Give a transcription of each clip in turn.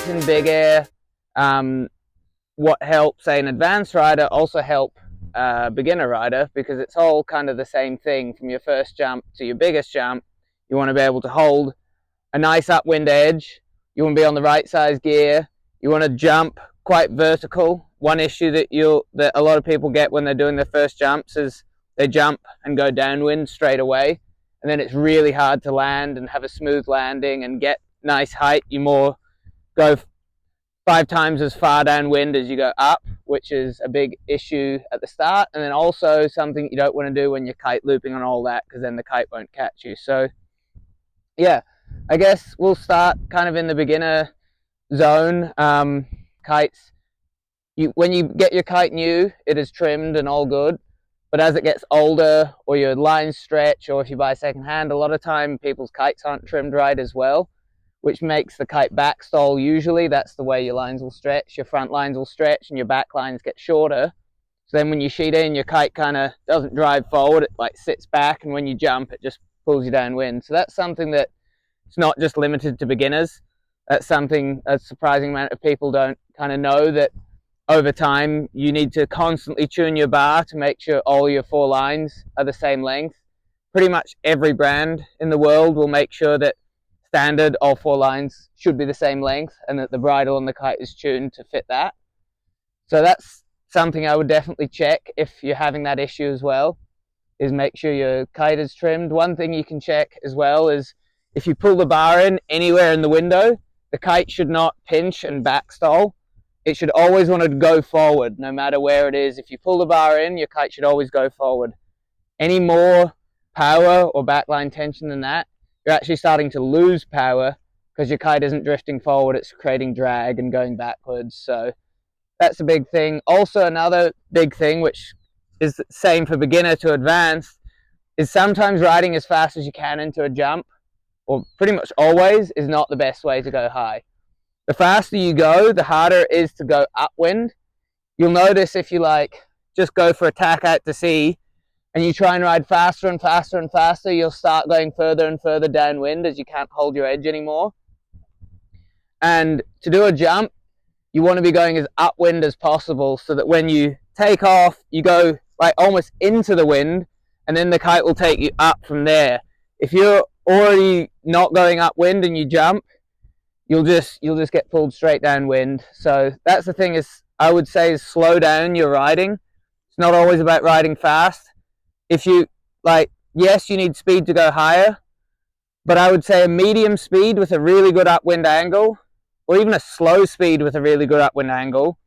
kites in big air, what helps, say, an advanced rider also help a beginner rider, because it's all kind of the same thing from your first jump to your biggest jump. You want to be able to hold a nice upwind edge. You want to be on the right size gear. You want to jump quite vertical. One issue that a lot of people get when they're doing their first jumps is they jump and go downwind straight away, and then it's really hard to land and have a smooth landing and get nice height. You more go 5 times as far downwind as you go up, which is a big issue at the start, and then also something you don't want to do when you're kite looping and all that, because then the kite won't catch you. So yeah, I guess we'll start kind of in the beginner zone. Kites, when you get your kite new, it is trimmed and all good, but as it gets older, or your lines stretch, or if you buy secondhand, a lot of time people's kites aren't trimmed right as well, which makes the kite backstall. Usually that's the way your lines will stretch. Your front lines will stretch and your back lines get shorter. So then when you sheet in, your kite kind of doesn't drive forward, it like sits back, and when you jump, it just pulls you downwind. So that's something that it's not just limited to beginners. That's something a surprising amount of people don't kind of know, that over time you need to constantly tune your bar to make sure all your 4 lines are the same length. Pretty much every brand in the world will make sure that standard all 4 lines should be the same length, and that the bridle on the kite is tuned to fit that. So that's something I would definitely check if you're having that issue as well, is make sure your kite is trimmed. One thing you can check as well is if you pull the bar in anywhere in the window, the kite should not pinch and backstall. It should always want to go forward, no matter where it is. If you pull the bar in, your kite should always go forward. Any more power or backline tension than that, you're actually starting to lose power, because your kite isn't drifting forward, it's creating drag and going backwards. So that's a big thing. Also, another big thing, which is the same for beginner to advanced, is sometimes riding as fast as you can into a jump, or pretty much always, is not the best way to go high. The faster you go, the harder it is to go upwind. You'll notice if you just go for a tack out to sea, and you try and ride faster and faster and faster, you'll start going further and further downwind as you can't hold your edge anymore. And to do a jump, you want to be going as upwind as possible, so that when you take off, you go almost into the wind, and then the kite will take you up from there. If you're already not going upwind and you jump, you'll just get pulled straight downwind. So that's the thing, is I would say, is slow down your riding. It's not always about riding fast. If you yes, you need speed to go higher, but I would say a medium speed with a really good upwind angle, or even a slow speed with a really good upwind angle,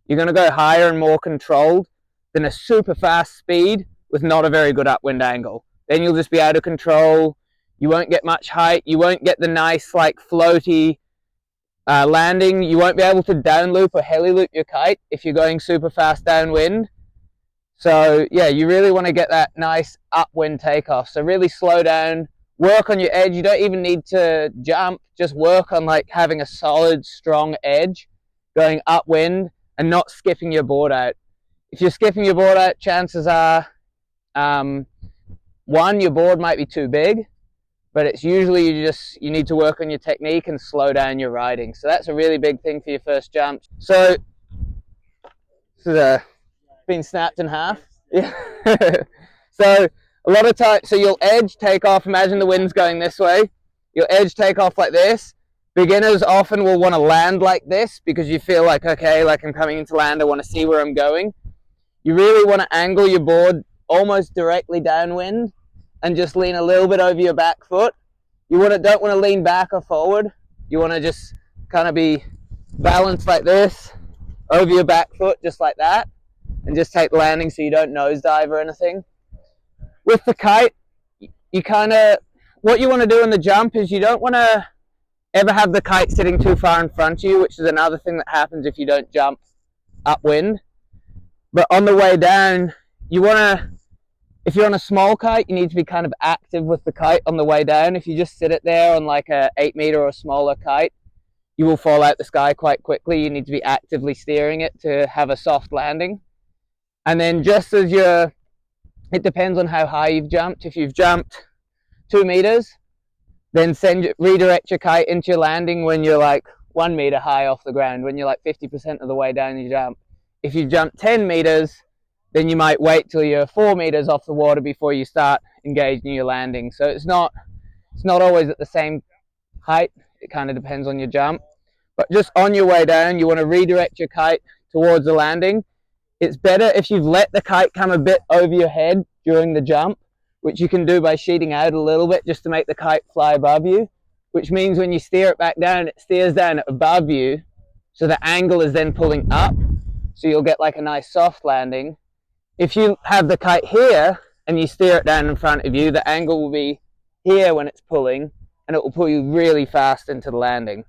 you're going to go higher and more controlled than a super fast speed with not a very good upwind angle. Then you'll just be out of control. You won't get much height. You won't get the nice floaty landing. You won't be able to down loop or heli loop your kite if you're going super fast downwind. So yeah, you really want to get that nice upwind takeoff. So really slow down, work on your edge. You don't even need to jump, just work on having a solid, strong edge going upwind and not skipping your board out. If you're skipping your board out, chances are, one, your board might be too big, but it's usually you need to work on your technique and slow down your riding. So that's a really big thing for your first jump. So this is been snapped in half. Yeah. So a lot of times, so you'll edge, take off. Imagine the wind's going this way. You'll edge, take off like this. Beginners often will want to land like this, because you feel okay, I'm coming into land, I want to see where I'm going. You really want to angle your board almost directly downwind and just lean a little bit over your back foot. You don't want to lean back or forward. You want to just kind of be balanced like this over your back foot, just like that, and just take the landing so you don't nosedive or anything. With the kite, what you want to do in the jump is you don't want to ever have the kite sitting too far in front of you, which is another thing that happens if you don't jump upwind. But on the way down, if you're on a small kite, you need to be kind of active with the kite on the way down. If you just sit it there on a 8 meter or smaller kite, you will fall out the sky quite quickly. You need to be actively steering it to have a soft landing. And then just as it depends on how high you've jumped. If you've jumped 2 meters, then redirect your kite into your landing when you're 1 meter high off the ground when you're like 50% of the way down your jump. If you jump 10 meters, then you might wait till you're 4 meters off the water before you start engaging your landing. So it's not always at the same height. It kind of depends on your jump. But just on your way down, you want to redirect your kite towards the landing. It's better if you've let the kite come a bit over your head during the jump, which you can do by sheeting out a little bit just to make the kite fly above you, which means when you steer it back down, it steers down above you, so the angle is then pulling up, so you'll get like a nice soft landing. If you have the kite here and you steer it down in front of you, the angle will be here when it's pulling, and it will pull you really fast into the landing.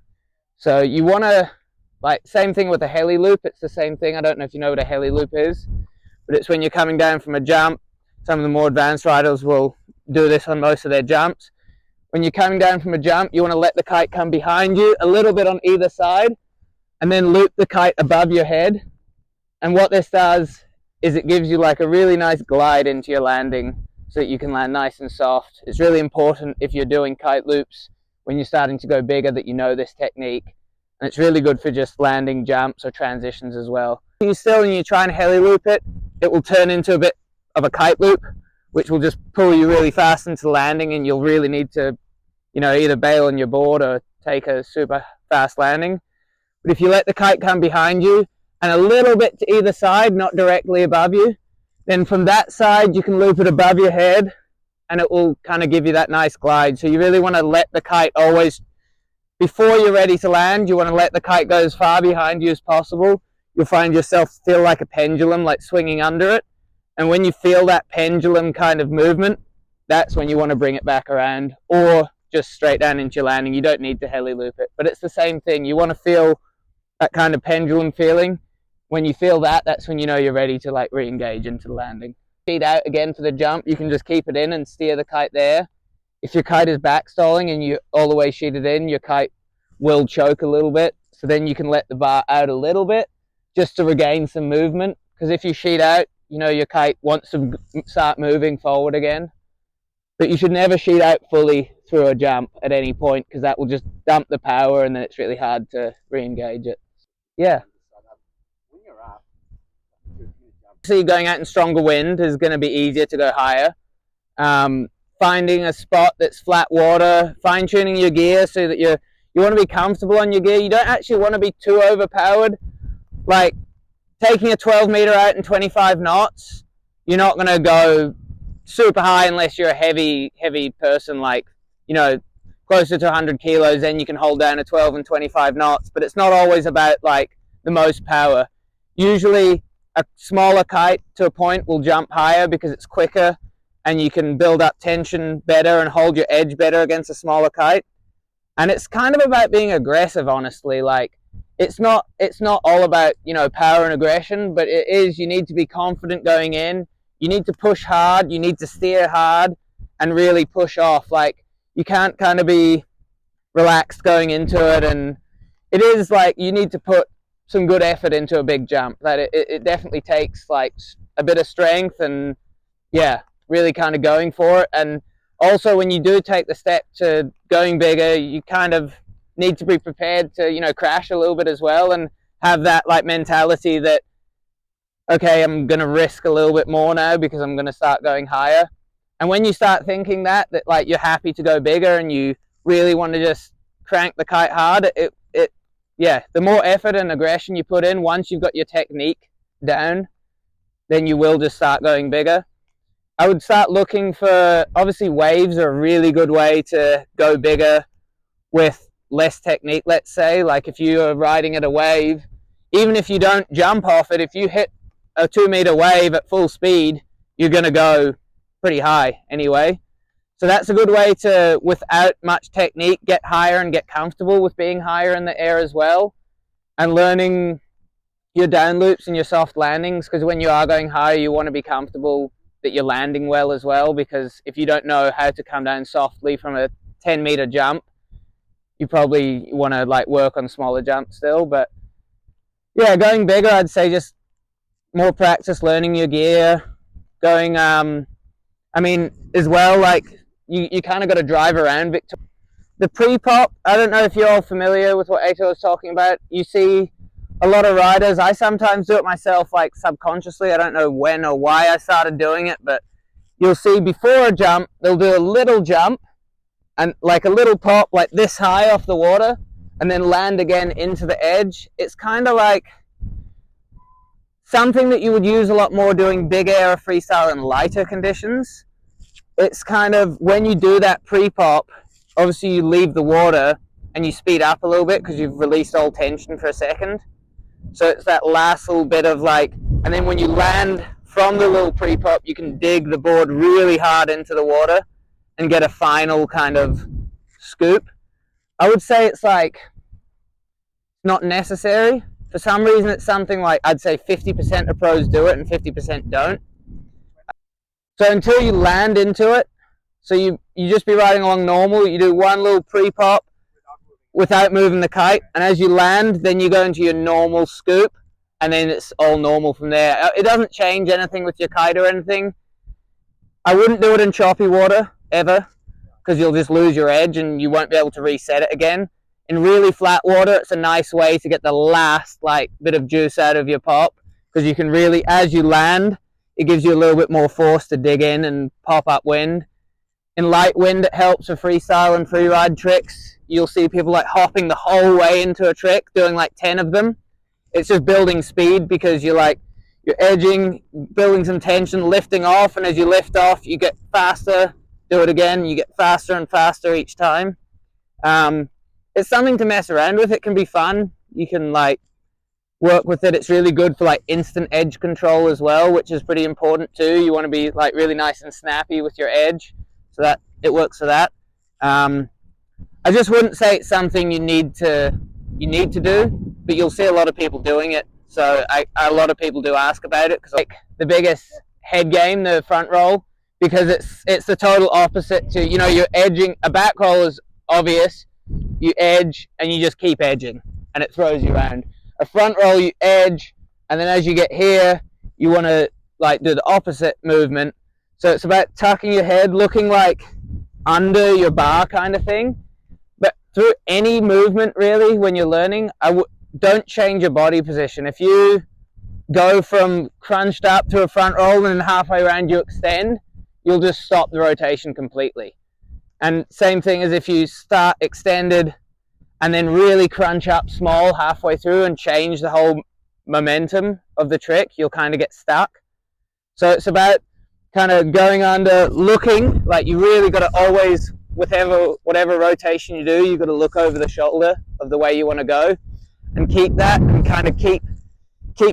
So you want to, like, same thing with a heli loop. It's the same thing. I don't know if you know what a heli loop is, but it's when you're coming down from a jump. Some of the more advanced riders will do this on most of their jumps. When you're coming down from a jump, you want to let the kite come behind you a little bit on either side, and then loop the kite above your head. And what this does is it gives you like a really nice glide into your landing so that you can land nice and soft. It's really important if you're doing kite loops when you're starting to go bigger that you know this technique. And it's really good for just landing jumps or transitions as well. When you try and heli loop it, it will turn into a bit of a kite loop, which will just pull you really fast into the landing, and you'll really need to, you know, either bail on your board or take a super fast landing. But if you let the kite come behind you and a little bit to either side, not directly above you, then from that side you can loop it above your head, and it will kind of give you that nice glide. So you really want to let the kite always, before you're ready to land, you want to let the kite go as far behind you as possible. You'll find yourself feel like a pendulum, like swinging under it. And when you feel that pendulum kind of movement, that's when you want to bring it back around, or just straight down into your landing. You don't need to heli loop it, but it's the same thing. You want to feel that kind of pendulum feeling. When you feel that, that's when you know you're ready to like re-engage into the landing. Sheet out again for the jump. You can just keep it in and steer the kite there. If your kite is back stalling and you all the way sheeted in, your kite will choke a little bit. So then you can let the bar out a little bit just to regain some movement. Because if you sheet out, you know your kite wants to start moving forward again. But you should never sheet out fully through a jump at any point, because that will just dump the power and then it's really hard to re-engage it. Yeah. So going out in stronger wind is going to be easier to go higher. Finding a spot that's flat water, fine-tuning your gear so that you want to be comfortable on your gear. You don't actually want to be too overpowered. Like taking a 12 meter out in 25 knots, you're not going to go super high unless you're a heavy person, like, you know, closer to 100 kilos, then you can hold down a 12 and 25 knots. But it's not always about like the most power. Usually a smaller kite to a point will jump higher because it's quicker and you can build up tension better and hold your edge better against a smaller kite. And it's kind of about being aggressive, honestly. Like it's not all about, you know, power and aggression, but it is, you need to be confident going in. You need to push hard, you need to steer hard and really push off. Like you can't kind of be relaxed going into it, and it is like you need to put some good effort into a big jump. That it definitely takes like a bit of strength and yeah, really kind of going for it. And also when you do take the step to going bigger, you kind of need to be prepared to, you know, crash a little bit as well, and have that like mentality that, okay, I'm going to risk a little bit more now because I'm going to start going higher. And when you start thinking that like you're happy to go bigger and you really want to just crank the kite hard, yeah, the more effort and aggression you put in, once you've got your technique down, then you will just start going bigger. I would start looking for, obviously waves are a really good way to go bigger with less technique, let's say. Like if you are riding at a wave, even if you don't jump off it, if you hit a 2 meter wave at full speed, you're going to go pretty high anyway. So that's a good way to, without much technique, get higher and get comfortable with being higher in the air as well. And learning your down loops and your soft landings, because when you are going higher, you want to be comfortable that you're landing well as well, because if you don't know how to come down softly from a 10 meter jump, you probably want to like work on smaller jumps still. But yeah, going bigger, I'd say just more practice learning your gear. Going, I mean, as well, like you kind of got to drive around Victoria. the pre-pop, I don't know if you're all familiar with what Ato was talking about. You see a lot of riders, I sometimes do it myself, like subconsciously. I don't know when or why I started doing it, but you'll see before a jump, they'll do a little jump and like a little pop like this high off the water and then land again into the edge. It's kind of like something that you would use a lot more doing big air or freestyle in lighter conditions. It's kind of when you do that pre-pop, obviously you leave the water and you speed up a little bit because you've released all tension for a second. So it's that last little bit of like, and then when you land from the little pre-pop, you can dig the board really hard into the water and get a final kind of scoop. I would say it's like not necessary. For some reason, it's something like I'd say 50% of pros do it and 50% don't. So until you land into it, so you just be riding along normal, you do one little pre-pop without moving the kite, and as you land, then you go into your normal scoop, and then it's all normal from there. It doesn't change anything with your kite or anything. I wouldn't do it in choppy water, ever, because you'll just lose your edge and you won't be able to reset it again. In really flat water, it's a nice way to get the last like bit of juice out of your pop, because you can really, as you land, it gives you a little bit more force to dig in and pop up wind. In light wind, it helps with freestyle and free ride tricks. You'll see people like hopping the whole way into a trick, doing like 10 of them. It's just building speed because you're edging, building some tension, lifting off, and as you lift off, you get faster. Do it again, you get faster and faster each time. It's something to mess around with. It can be fun. You can like work with it. It's really good for like instant edge control as well, which is pretty important too. You want to be like really nice and snappy with your edge, so that it works for that. I just wouldn't say it's something you need to do, but you'll see a lot of people doing it. So a lot of people do ask about it, because like the biggest head game, the front roll, because it's the total opposite to, you know, you're edging. A back roll is obvious. You edge and you just keep edging and it throws you around. A front roll, you edge, and then as you get here, you want to like do the opposite movement. So it's about tucking your head, looking like under your bar kind of thing. But through any movement really, when you're learning, don't change your body position. If you go from crunched up to a front roll and then halfway around you extend, you'll just stop the rotation completely. And same thing as if you start extended and then really crunch up small halfway through and change the whole momentum of the trick, you'll kind of get stuck. So it's about kind of going under, looking, like you really got to always, whatever rotation you do, you've got to look over the shoulder of the way you want to go and keep that, and kind of keep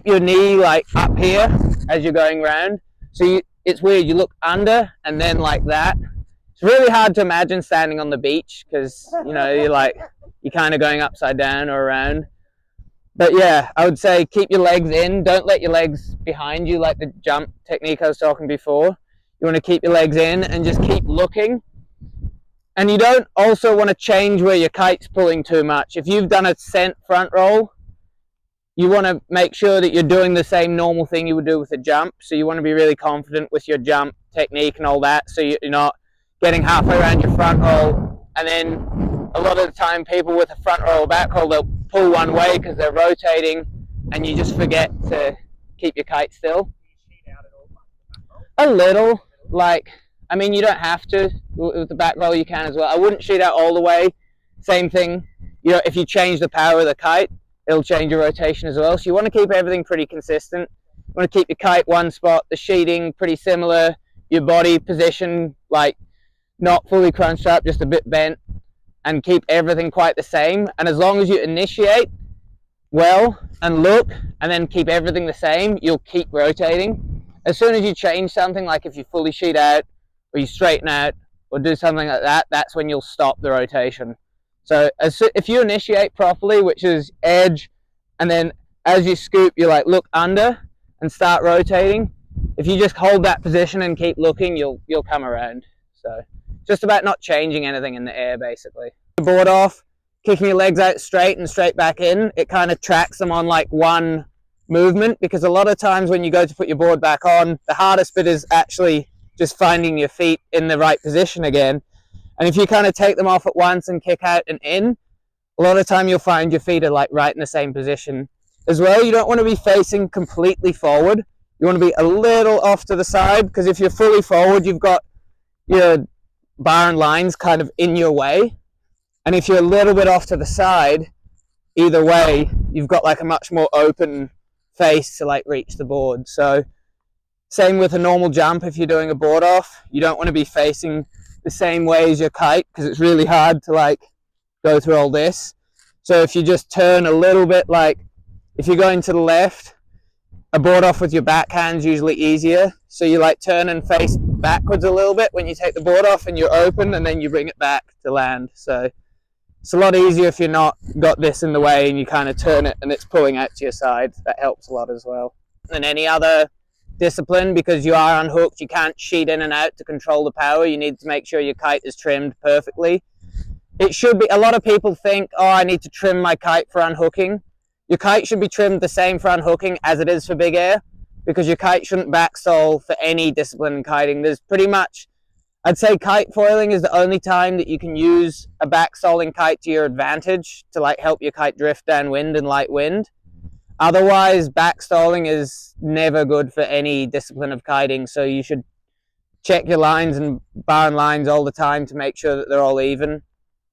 your knee like up here as you're going round. So it's weird, you look under and then like that. It's really hard to imagine standing on the beach because, you know, you're kind of going upside down or around. But yeah, I would say keep your legs in. Don't let your legs behind you like the jump technique I was talking before. You want to keep your legs in and just keep looking. And you don't also want to change where your kite's pulling too much. If you've done a sent front roll, you want to make sure that you're doing the same normal thing you would do with a jump. So you want to be really confident with your jump technique and all that, so you're not getting halfway around your front roll, and then a lot of the time people with a front roll or back roll, they'll pull one way because they're rotating, and you just forget to keep your kite still. A little, like, I mean, you don't have to. With the back roll you can as well. I wouldn't shoot out all the way. Same thing, you know, if you change the power of the kite, it'll change your rotation as well. So you want to keep everything pretty consistent. You want to keep your kite one spot, the sheeting pretty similar, your body position like not fully crunched up, just a bit bent, and keep everything quite the same. And as long as you initiate well and look and then keep everything the same, you'll keep rotating. As soon as you change something, like if you fully sheet out or you straighten out or do something like that, that's when you'll stop the rotation. So if you initiate properly, which is edge, and then as you scoop, you like look under and start rotating. If you just hold that position and keep looking, you'll come around. So just about not changing anything in the air, basically. The board off, kicking your legs out straight and straight back in, it kind of tracks them on like one movement, because a lot of times when you go to put your board back on, the hardest bit is actually just finding your feet in the right position again. And if you kind of take them off at once and kick out and in, a lot of time you'll find your feet are like right in the same position. As well, you don't want to be facing completely forward. You want to be a little off to the side, because if you're fully forward, you've got your bar and lines kind of in your way. And if you're a little bit off to the side, either way, you've got like a much more open face to like reach the board. So same with a normal jump. If you're doing a board off, you don't want to be facing the same way as your kite, because it's really hard to like go through all this. So if you just turn a little bit, like if you're going to the left, a board off with your backhand's usually easier. So you like turn and face backwards a little bit when you take the board off, and you're open, and then you bring it back to land. So it's a lot easier if you're not got this in the way and you kind of turn it and it's pulling out to your side. That helps a lot as well. And any other discipline, because you are unhooked, you can't sheet in and out to control the power. You need to make sure your kite is trimmed perfectly. It should be, a lot of people think, oh, I need to trim my kite for unhooking. Your kite should be trimmed the same for unhooking as it is for big air, because your kite shouldn't backstall for any discipline in kiting. There's pretty much, I'd say kite foiling is the only time that you can use a backstalling kite to your advantage to like help your kite drift downwind in light wind. Otherwise, backstalling is never good for any discipline of kiting, so you should check your lines and bar and lines all the time to make sure that they're all even.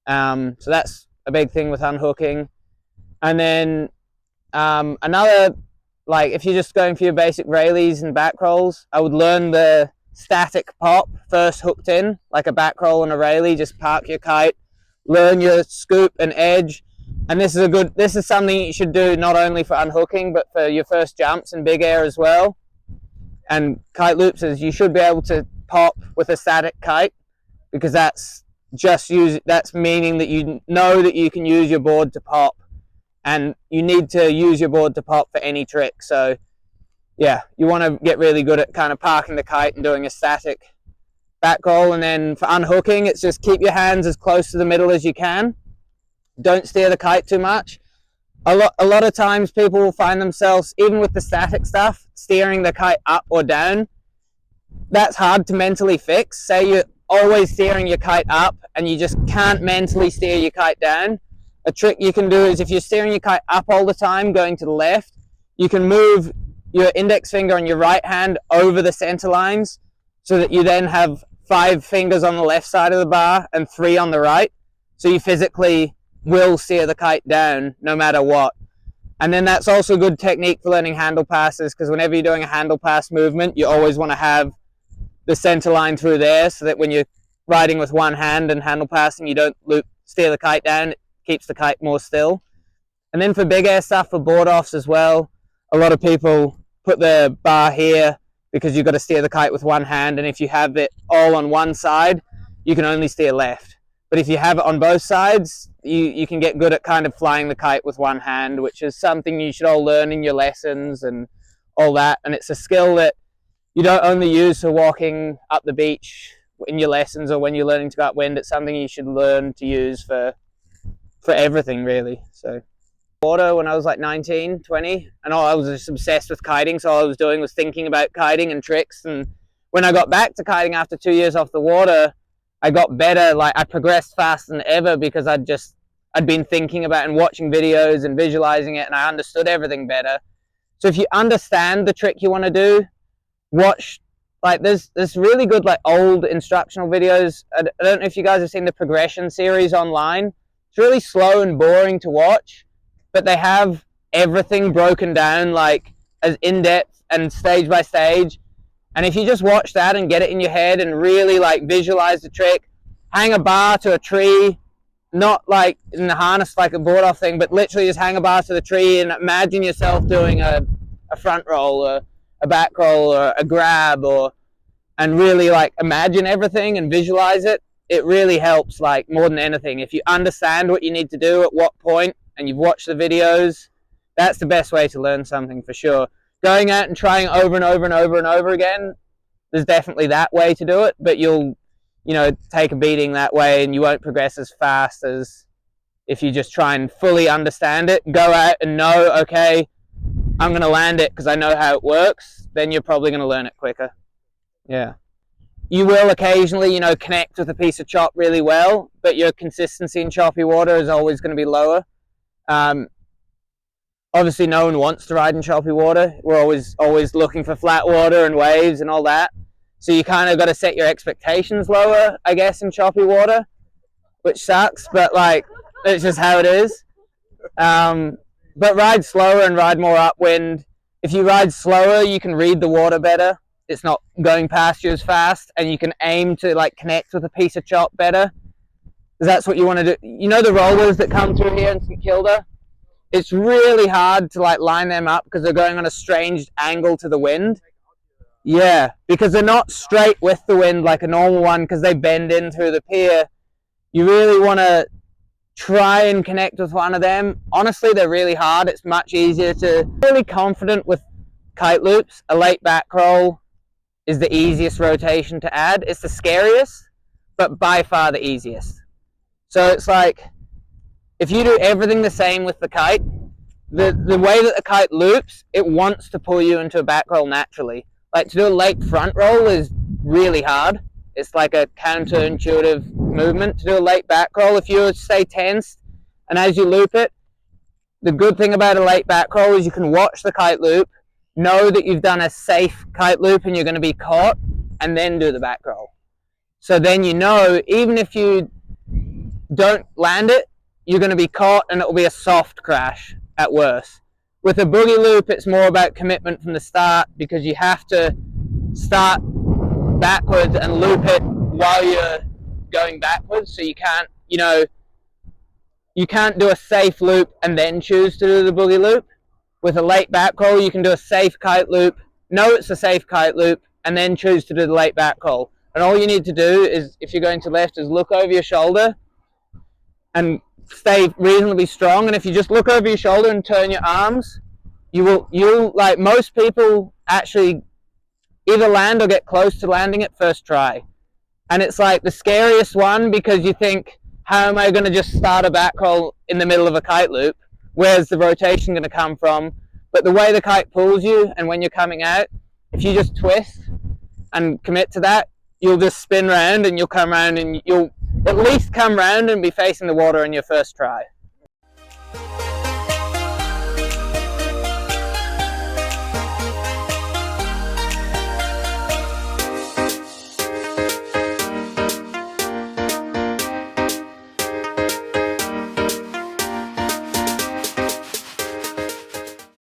So that's a big thing with unhooking. And then another, like if you're just going for your basic railies and back rolls, I would learn the static pop first hooked in, like a back roll and a railie. Just park your kite, learn your scoop and edge. And this is something you should do not only for unhooking, but for your first jumps in big air as well. And kite loops is you should be able to pop with a static kite, because that's meaning that you know that you can use your board to pop, and you need to use your board to pop for any trick. So yeah, you want to get really good at kind of parking the kite and doing a static back roll. And then for unhooking, it's just keep your hands as close to the middle as you can. Don't steer the kite too much. A lot of times people will find themselves, even with the static stuff, steering the kite up or down. That's hard to mentally fix. Say you're always steering your kite up and you just can't mentally steer your kite down. A trick you can do is, if you're steering your kite up all the time going to the left, you can move your index finger on your right hand over the center lines, so that you then have 5 fingers on the left side of the bar and 3 on the right. So you physically will steer the kite down no matter what. And then that's also a good technique for learning handle passes, because whenever you're doing a handle pass movement, you always want to have the center line through there, so that when you're riding with one hand and handle passing, you don't steer the kite down. It keeps the kite more still. And then for big air stuff, for board offs as well, a lot of people put the bar here because you've got to steer the kite with one hand, and if you have it all on one side, you can only steer left. But if you have it on both sides, you can get good at kind of flying the kite with one hand, which is something you should all learn in your lessons and all that. And it's a skill that you don't only use for walking up the beach in your lessons or when you're learning to go upwind. It's something you should learn to use for everything, really. So water when I was like 19, 20, and I was just obsessed with kiting, so all I was doing was thinking about kiting and tricks. And when I got back to kiting after 2 years off the water, I got better. Like, I progressed faster than ever, because I'd been thinking about and watching videos and visualizing it, and I understood everything better. So if you understand the trick you want to do, watch, like there's really good like old instructional videos. I don't know if you guys have seen the progression series online. It's really slow and boring to watch, but they have everything broken down like as in-depth and stage by stage. And if you just watch that and get it in your head and really like visualize the trick, hang a bar to a tree, not like in the harness like a board off thing, but literally just hang a bar to the tree and imagine yourself doing a front roll or a back roll or a grab, and really like imagine everything and visualize it. It really helps, like more than anything. If you understand what you need to do at what point and you've watched the videos, that's the best way to learn something for sure. Going out and trying over and over and over and over again, there's definitely that way to do it, but you'll, take a beating that way, and you won't progress as fast as if you just try and fully understand it, go out and know, okay, I'm going to land it because I know how it works. Then you're probably going to learn it quicker. Yeah. you will occasionally, you know, connect with a piece of chop really well, but your consistency in choppy water is always going to be lower. Obviously, no one wants to ride in choppy water. We're always looking for flat water and waves and all that. So you kind of got to set your expectations lower, I guess, in choppy water, which sucks, but like, it's just how it is. But ride slower and ride more upwind. If you ride slower, you can read the water better. It's not going past you as fast, and you can aim to like connect with a piece of chop better. Because that's what you want to do. You know the rollers that come through here in St Kilda? It's really hard to like line them up because they're going on a strange angle to the wind. Yeah, because they're not straight with the wind like a normal one, because they bend in through the pier. You really want to try and connect with one of them. Honestly, they're really hard. It's much easier to really confident with kite loops. A late backroll is the easiest rotation to add. It's the scariest, but by far the easiest. So it's like, if you do everything the same with the kite, the way that the kite loops, it wants to pull you into a back roll naturally. Like, to do a late front roll is really hard. It's like a counterintuitive movement. To do a late back roll, if you stay tensed and as you loop it, the good thing about a late back roll is you can watch the kite loop, know that you've done a safe kite loop and you're going to be caught, and then do the back roll. So then you know, even if you don't land it, you're going to be caught and it will be a soft crash at worst. With a boogie loop, it's more about commitment from the start, because you have to start backwards and loop it while you're going backwards. So you can't, you know, you can't do a safe loop and then choose to do the boogie loop. With a late back roll, you can do a safe kite loop, know it's a safe kite loop, and then choose to do the late back roll. And all you need to do is, if you're going to left, is look over your shoulder and stay reasonably strong. And if you just look over your shoulder and turn your arms, you'll like, most people actually either land or get close to landing it first try. And it's like the scariest one, because you think, how am I going to just start a back roll in the middle of a kite loop? Where's the rotation going to come from? But the way the kite pulls you, and when you're coming out, if you just twist and commit to that, you'll just spin round and you'll come round, and you'll at least come round and be facing the water in your first try.